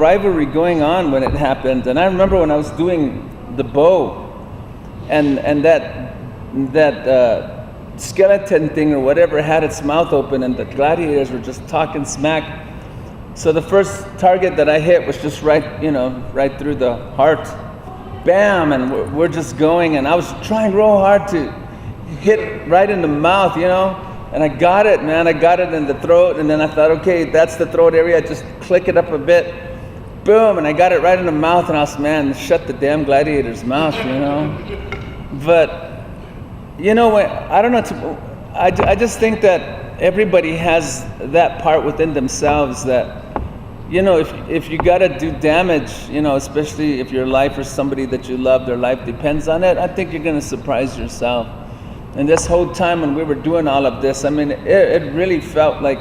rivalry going on when it happened. And I remember when I was doing the bow, and that skeleton thing or whatever had its mouth open, and the gladiators were just talking smack. So the first target that I hit was just right through the heart. Bam, and we're just going, and I was trying real hard to hit right in the mouth, and I got it, man. I got it in the throat, and then I thought, okay, that's the throat area. I just click it up a bit, boom, and I got it right in the mouth, and I was, man, shut the damn gladiator's mouth, But, I don't know, I just think that everybody has that part within themselves that, if you gotta do damage, especially if your life or somebody that you love, their life depends on it, I think you're gonna surprise yourself. And this whole time when we were doing all of this, I mean, it really felt like,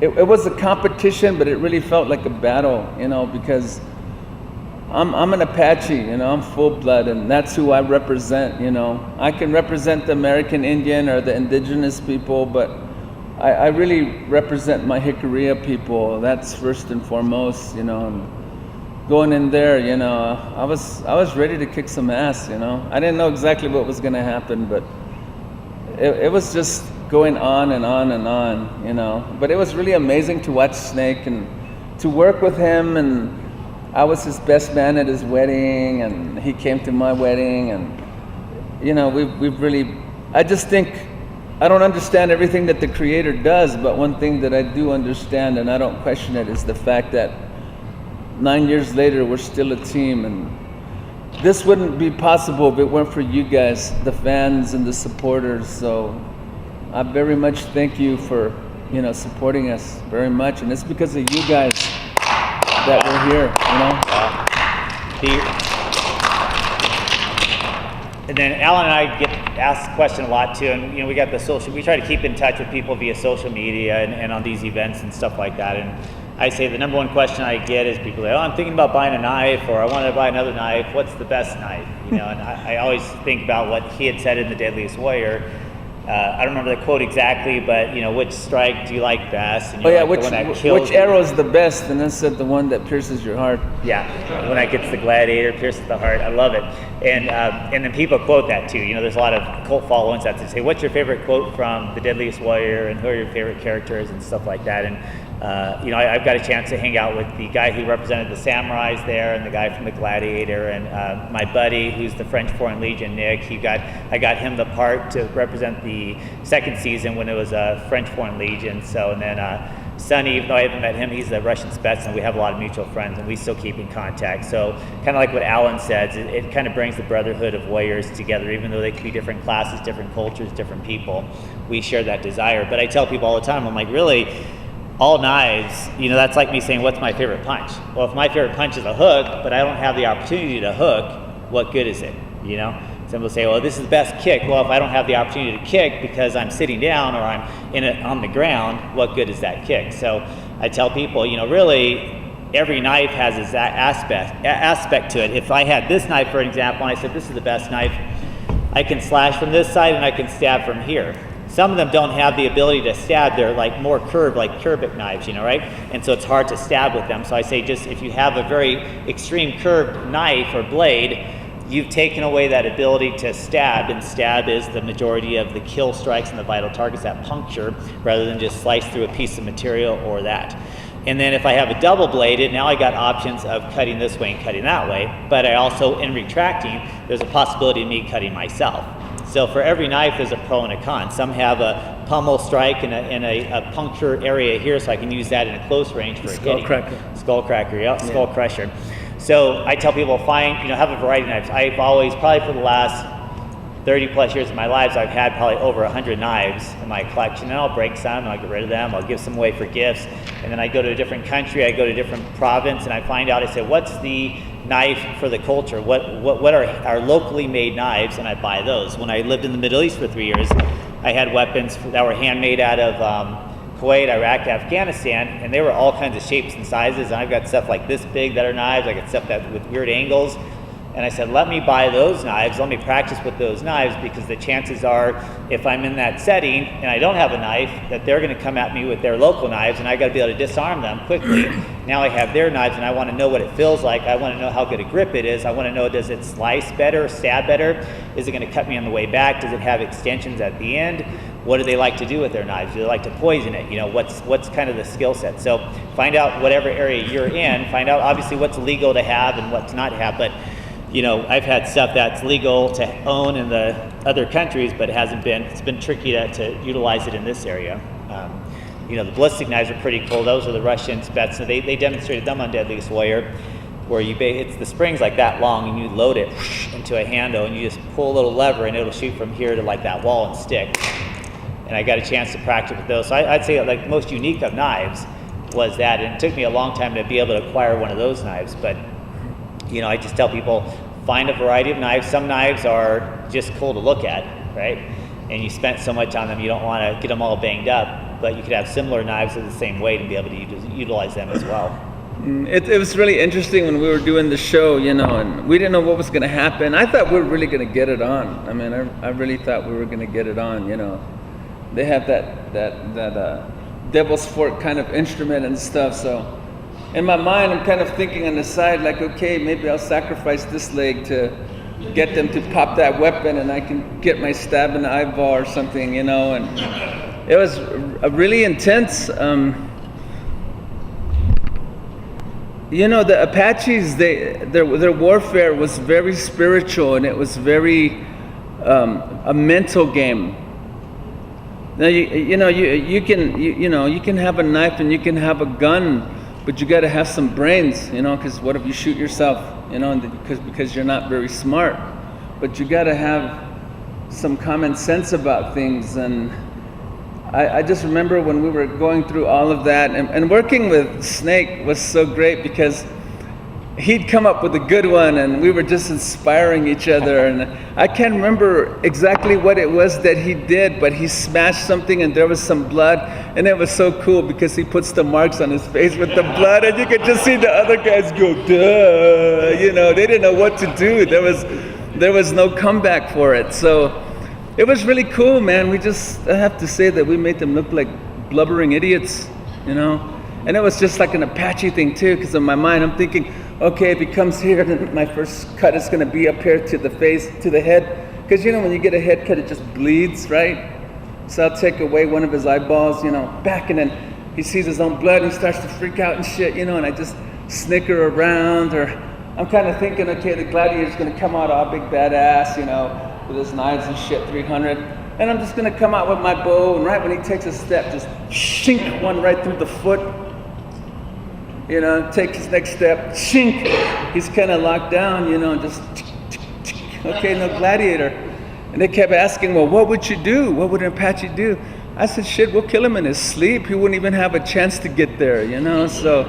it was a competition, but it really felt like a battle, because I'm an Apache, I'm full blood, and that's who I represent, I can represent the American Indian or the Indigenous people, but I really represent my Jicarilla people. That's first and foremost, and going in there, I was ready to kick some ass, I didn't know exactly what was gonna happen, but it was just going on and on and on, But it was really amazing to watch Snake and to work with him, and I was his best man at his wedding, and he came to my wedding, and we've really, I just think, I don't understand everything that the Creator does, but one thing that I do understand, and I don't question it, is the fact that 9 years later, we're still a team, and this wouldn't be possible if it weren't for you guys, the fans and the supporters. So I very much thank you for, supporting us very much, and it's because of you guys that we're here, And then Alan and I get asked the question a lot too, and we got we try to keep in touch with people via social media and on these events and stuff like that. And I say the number one question I get is people say, oh, I'm thinking about buying a knife, or I want to buy another knife. What's the best knife? And I always think about what he had said in The Deadliest Warrior. I don't remember the quote exactly, but which strike do you like best? And which arrow is the best? And then said the one that pierces your heart. Yeah, when that gets the gladiator, pierces the heart. I love it. And then people quote that too. There's a lot of cult followings that say, what's your favorite quote from The Deadliest Warrior, and who are your favorite characters and stuff like that. And I've got a chance to hang out with the guy who represented the samurais there, and the guy from the Gladiator, and my buddy who's the French Foreign Legion, Nick. I got him the part to represent the second season when it was French Foreign Legion. So, and then Sonny, even though I haven't met him, he's the Russian Spets, and we have a lot of mutual friends, and we still keep in contact. So kind of like what Alan says, it kind of brings the brotherhood of warriors together, even though they could be different classes, different cultures, different people. We share that desire. But I tell people all the time, I'm like, really, all knives, that's like me saying, what's my favorite punch? Well, if my favorite punch is a hook, but I don't have the opportunity to hook, what good is it? Some people say, well, this is the best kick. Well, if I don't have the opportunity to kick because I'm sitting down or I'm on the ground, what good is that kick? So I tell people, really, every knife has its aspect to it. If I had this knife, for example, and I said, this is the best knife, I can slash from this side and I can stab from here. Some of them don't have the ability to stab. They're like more curved, like curved knives, right? And so it's hard to stab with them. So I say, just if you have a very extreme curved knife or blade, you've taken away that ability to stab, and stab is the majority of the kill strikes and the vital targets that puncture, rather than just slice through a piece of material or that. And then if I have a double bladed, now I got options of cutting this way and cutting that way, but I also, in retracting, there's a possibility of me cutting myself. So for every knife, there's a pro and a con. Some have a pummel strike and a puncture area here, so I can use that in a close range for Skull hitting. cracker. Skull cracker, yeah, skull crusher. So I tell people, have a variety of knives. I've always, probably for the last 30 plus years of my lives, I've had probably over 100 knives in my collection, and I'll break some, and I'll get rid of them, I'll give some away for gifts, and then I go to a different country, I go to a different province, and I find out, I say, what's the knife for the culture? What are our locally made knives? And I buy those. When I lived in the Middle East for 3 years, I had weapons that were handmade out of Kuwait, Iraq, Afghanistan, and they were all kinds of shapes and sizes, and I've got stuff like this big that are knives, I got stuff that with weird angles. And I said, let me buy those knives, let me practice with those knives, because the chances are, if I'm in that setting and I don't have a knife, that they're gonna come at me with their local knives, and I gotta be able to disarm them quickly. Now I have their knives, and I wanna know what it feels like. I wanna know how good a grip it is. I wanna know, does it slice better, stab better? Is it gonna cut me on the way back? Does it have extensions at the end? What do they like to do with their knives? Do they like to poison it? You know, what's kind of the skill set? So find out whatever area you're in, find out obviously what's legal to have and what's not to have, but you know, I've had stuff that's legal to own in the other countries, but it's been tricky to utilize it in this area. You know, the ballistic knives are pretty cool. Those are the Russian Spets. So they demonstrated them on Deadliest Warrior, where it's the spring's like that long, and you load it into a handle, and you just pull a little lever, and it'll shoot from here to like that wall and stick. And I got a chance to practice with those. So I'd say like the most unique of knives was that, and it took me a long time to be able to acquire one of those knives. But you know, I just tell people, find a variety of knives. Some knives are just cool to look at, right? And you spent so much on them, you don't want to get them all banged up, but you could have similar knives of the same weight and be able to utilize them as well. It was really interesting when we were doing the show, you know, and we didn't know what was going to happen. I thought we were really going to get it on. I mean, I really thought we were going to get it on, you know. They have that devil's fork kind of instrument and stuff, so in my mind, I'm kind of thinking on the side, like, okay, maybe I'll sacrifice this leg to get them to pop that weapon, and I can get my stab in the eyeball or something, you know. And it was a really intense. You know, the Apaches, their warfare was very spiritual, and it was very a mental game. Now you can have a knife and you can have a gun, but you got to have some brains, you know, because what if you shoot yourself, you know, because you're not very smart. But you got to have some common sense about things. And I just remember when we were going through all of that, and working with Snake was so great because he'd come up with a good one, and we were just inspiring each other. And I can't remember exactly what it was that he did, but he smashed something and there was some blood, and it was so cool because he puts the marks on his face with the blood, and you could just see the other guys go, duh, you know, they didn't know what to do. There was no comeback for it. So it was really cool, man. I have to say that we made them look like blubbering idiots, you know. And it was just like an Apache thing too, because in my mind I'm thinking, okay, if he comes here, then my first cut is going to be up here to the face, to the head. Because, you know, when you get a head cut, it just bleeds, right? So I'll take away one of his eyeballs, you know, back, and then he sees his own blood and he starts to freak out and shit, you know, and I just snicker around. Or I'm kind of thinking, okay, the gladiator's going to come out all big badass, you know, with his knives and shit, 300. And I'm just going to come out with my bow, and right when he takes a step, just shink one right through the foot. You know, take his next step, shink, he's kind of locked down, you know, just, okay, no gladiator. And they kept asking, well, what would you do? What would an Apache do? I said, shit, we'll kill him in his sleep. He wouldn't even have a chance to get there, you know. So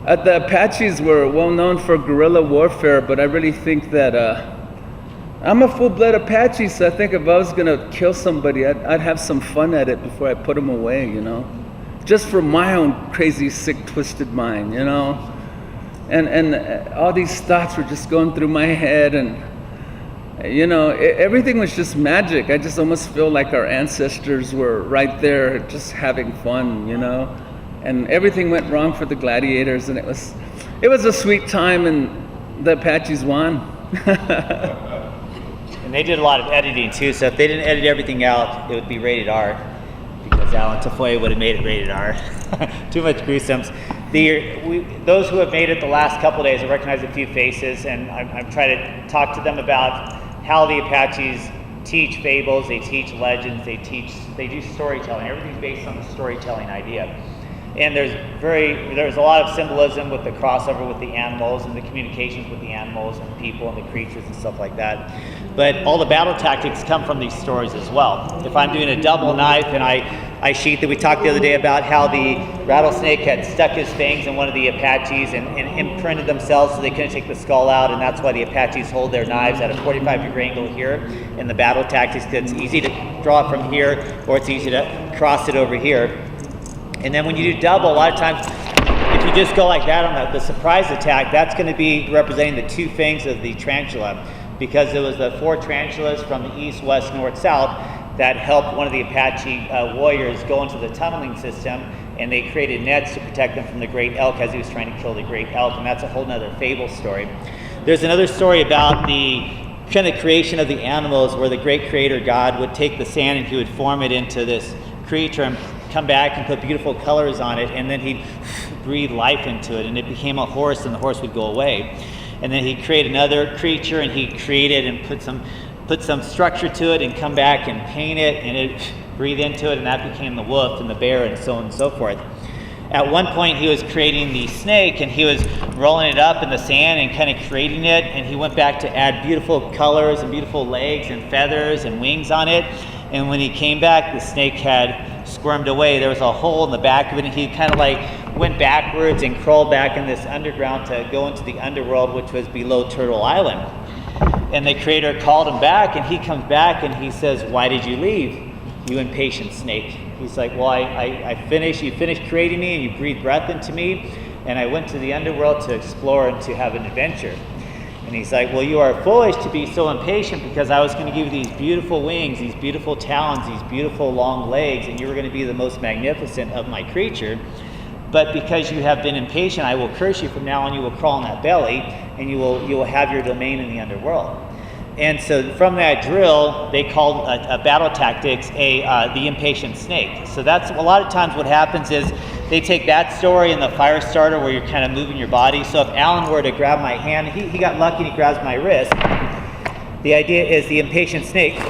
the Apaches were well known for guerrilla warfare, but I really think that I'm a full-blood Apache, so I think if I was going to kill somebody, I'd have some fun at it before I put them away, you know. Just for my own crazy, sick, twisted mind, you know? And all these thoughts were just going through my head, and, you know, everything was just magic. I just almost feel like our ancestors were right there just having fun, you know? And everything went wrong for the gladiators, and it was a sweet time, and the Apaches won. And they did a lot of editing too, so if they didn't edit everything out, it would be rated R. Because Alan Tafoya would have made it rated R. Too much gruesomes. Those who have made it the last couple of days, I recognize a few faces, and I'm trying to talk to them about how the Apaches teach fables, they teach legends, they do storytelling. Everything's based on the storytelling idea. And there's a lot of symbolism with the crossover with the animals and the communications with the animals and the people and the creatures and stuff like that. But all the battle tactics come from these stories as well. If I'm doing a double knife and I sheath it, we talked the other day about how the rattlesnake had stuck his fangs in one of the Apaches and imprinted themselves so they couldn't take the skull out, and that's why the Apaches hold their knives at a 45-degree angle here in the battle tactics, because it's easy to draw it from here or it's easy to cross it over here. And then when you do double, a lot of times if you just go like that on the surprise attack, that's going to be representing the two fangs of the tarantula, because it was the 4 tarantulas from the east, west, north, south that helped one of the Apache warriors go into the tunneling system, and they created nets to protect them from the great elk as he was trying to kill the great elk, and that's a whole nother fable story. There's another story about the kind of creation of the animals, where the great creator God would take the sand and he would form it into this creature and come back and put beautiful colors on it, and then he'd breathe life into it, and it became a horse, and the horse would go away. And then he'd create another creature, and he'd create it and put some structure to it and come back and paint it, and it breathe into it, and that became the wolf and the bear and so on and so forth. At one point he was creating the snake, and he was rolling it up in the sand and kind of creating it, and he went back to add beautiful colors and beautiful legs and feathers and wings on it. And when he came back, the snake had squirmed away. There was a hole in the back of it, and he kind of like went backwards and crawled back in this underground to go into the underworld, which was below Turtle Island. And the creator called him back, and he comes back and he says, "Why did you leave, you impatient snake?" He's like, "Well, you finished creating me, and you breathed breath into me, and I went to the underworld to explore and to have an adventure." And he's like, "Well, you are foolish to be so impatient, because I was going to give you these beautiful wings, these beautiful talons, these beautiful long legs, and you were going to be the most magnificent of my creature. But because you have been impatient, I will curse you from now on. You will crawl on that belly, and you will have your domain in the underworld." And so from that drill, they called a battle tactics the impatient snake. So that's a lot of times what happens is they take that story and the fire starter, where you're kind of moving your body. So if Alan were to grab my hand, he got lucky and he grabs my wrist. The idea is the impatient snake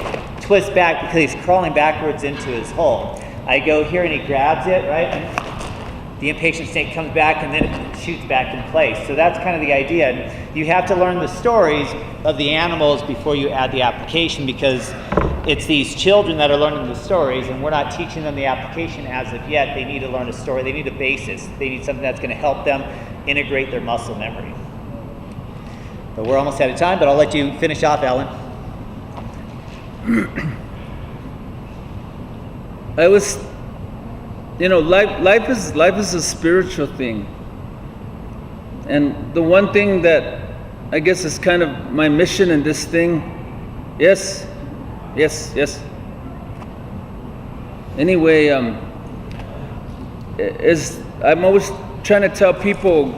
twists back because he's crawling backwards into his hole. I go here and he grabs it, right? And the impatient snake comes back, and then it shoots back in place. So that's kind of the idea. And you have to learn the stories of the animals before you add the application, because it's these children that are learning the stories, and we're not teaching them the application as of yet. They need to learn a story. They need a basis. They need something that's going to help them integrate their muscle memory. But we're almost out of time, but I'll let you finish off, Alan. Life is a spiritual thing. And the one thing that I guess is kind of my mission in this thing, yes. Anyway, is I'm always trying to tell people,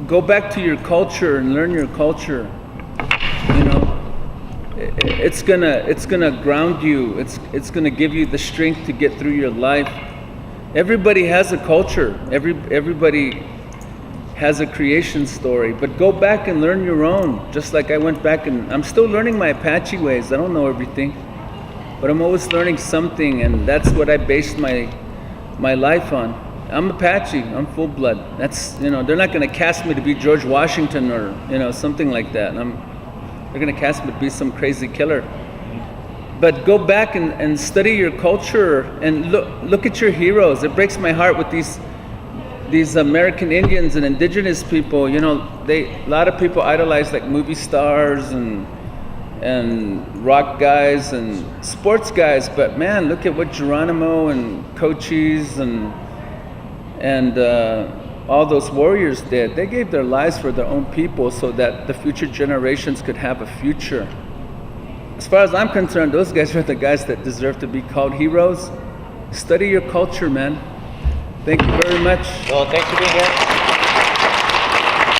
go back to your culture and learn your culture. It's gonna ground you. It's gonna give you the strength to get through your life. Everybody has a culture. Everybody has a creation story, but go back and learn your own. Just like I went back, and I'm still learning my Apache ways. I don't know everything, but I'm always learning something, and that's what I based my life on. I'm Apache. I'm full blood. That's they're not going to cast me to be George Washington or something like that. They're going to cast me to be some crazy killer. But go back and study your culture and look at your heroes. It breaks my heart with these American Indians and Indigenous people. A lot of people idolize like movie stars and rock guys and sports guys. But man, look at what Geronimo and Cochise and all those warriors did. They gave their lives for their own people so that the future generations could have a future. As far as I'm concerned, those guys are the guys that deserve to be called heroes. Study your culture, man. Thank you very much. Well, thanks for being here.